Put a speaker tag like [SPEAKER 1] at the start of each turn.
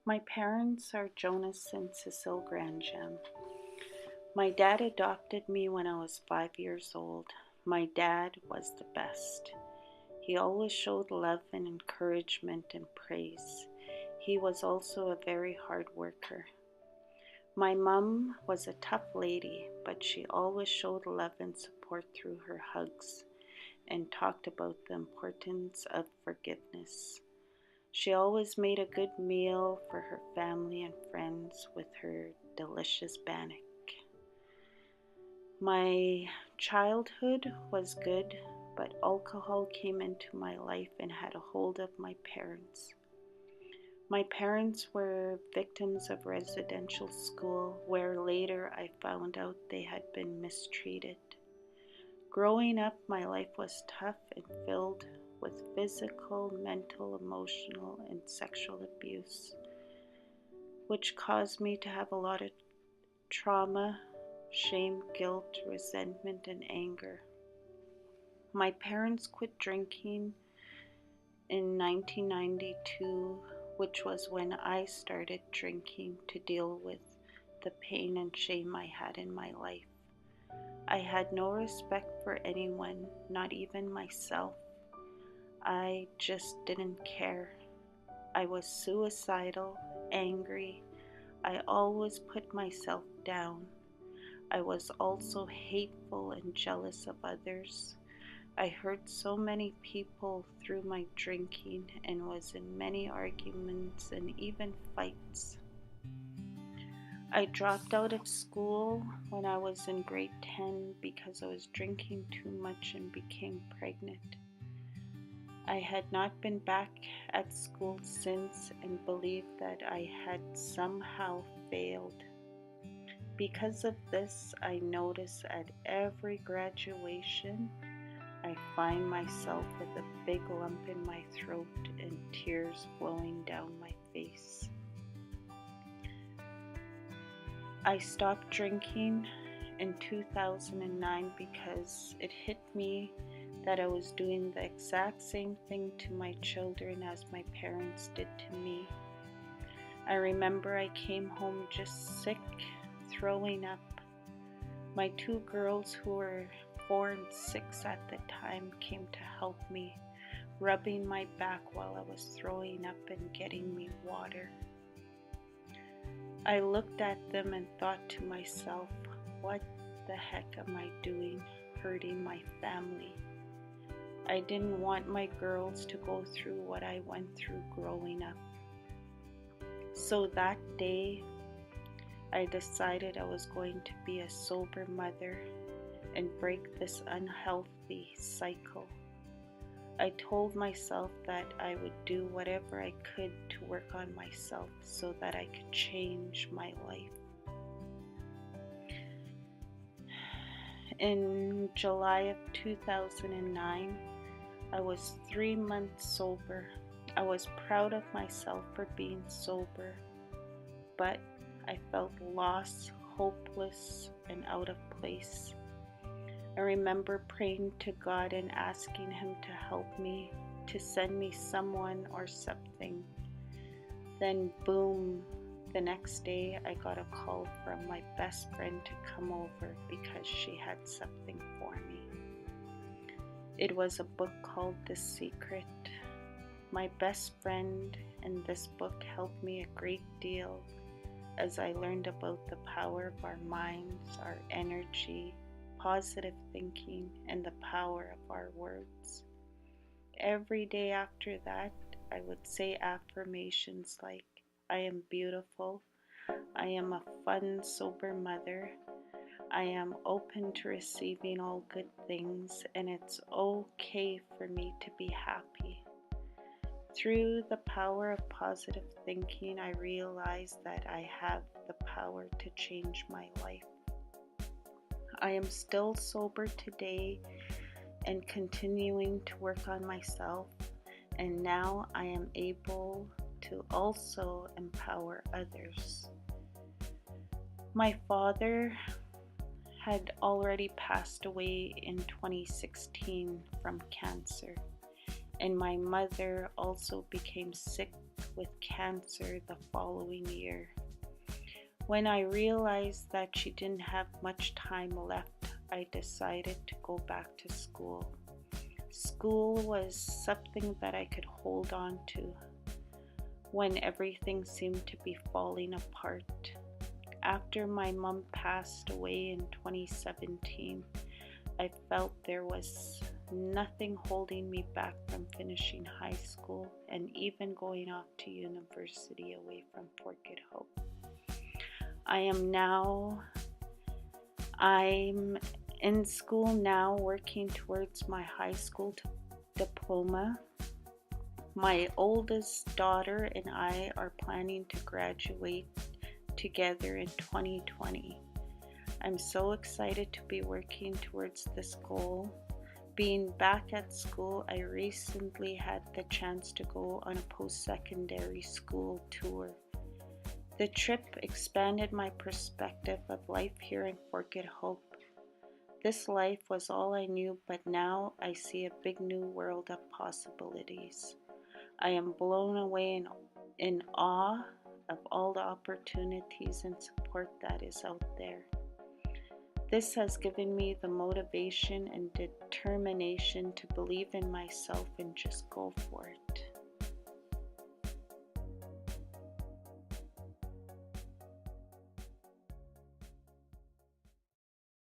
[SPEAKER 1] My parents are Jonas and Cecile Grandjam. My dad adopted me when I was 5 years old. My dad was the best. He always showed love and encouragement and praise. He was also a very hard worker. My mom was a tough lady, but she always showed love and support through her hugs and talked about the importance of forgiveness. She always made a good meal for her family and friends with her delicious bannock. My childhood was good, but alcohol came into my life and had a hold of my parents. My parents were victims of residential school, where later I found out they had been mistreated. Growing up, my life was tough and filled with physical, mental, emotional, and sexual abuse, which caused me to have a lot of trauma, shame, guilt, resentment, and anger. My parents quit drinking in 1992, which was when I started drinking to deal with the pain and shame I had in my life. I had no respect for anyone, not even myself. I just didn't care. I was suicidal, angry. I always put myself down. I was also hateful and jealous of others. I hurt so many people through my drinking and was in many arguments and even fights. I dropped out of school when I was in grade 10 because I was drinking too much and became pregnant. I had not been back at school since and believed that I had somehow failed. Because of this, I notice at every graduation, I find myself with a big lump in my throat and tears flowing down my face. I stopped drinking in 2009 because it hit me that I was doing the exact same thing to my children as my parents did to me. I remember I came home just sick, throwing up. My two girls, who were 4 and 6 at the time, came to help me, rubbing my back while I was throwing up and getting me water. I looked at them and thought to myself, what the heck am I doing, hurting my family? I didn't want my girls to go through what I went through growing up. So that day, I decided I was going to be a sober mother and break this unhealthy cycle. I told myself that I would do whatever I could to work on myself so that I could change my life. In July of 2009, I was 3 months sober. I was proud of myself for being sober, but I felt lost, hopeless, and out of place. I remember praying to God and asking Him to help me, to send me someone or something. Then boom, the next day I got a call from my best friend to come over because she had something for me. It was a book called The Secret. My best friend and this book helped me a great deal as I learned about the power of our minds, our energy, positive thinking, and the power of our words. Every day after that, I would say affirmations like, I am beautiful, I am a fun, sober mother, I am open to receiving all good things, and it's okay for me to be happy. Through the power of positive thinking, I realized that I have the power to change my life. I am still sober today and continuing to work on myself, and now I am able to also empower others. My father had already passed away in 2016 from cancer, and my mother also became sick with cancer the following year. When I realized that she didn't have much time left, I decided to go back to school. School was something that I could hold on to when everything seemed to be falling apart. After my mom passed away in 2017, I felt there was nothing holding me back from finishing high school and even going off to university away from Fort Good Hope. I'm in school now, working towards my high school diploma. My oldest daughter and I are planning to graduate together in 2020. I'm so excited to be working towards this goal. Being back at school, I recently had the chance to go on a post-secondary school tour. The trip expanded my perspective of life here in Fort Good Hope. This life was all I knew, but now I see a big new world of possibilities. I am blown away in awe of all the opportunities and support that is out there. This has given me the motivation and determination to believe in myself and just go for it.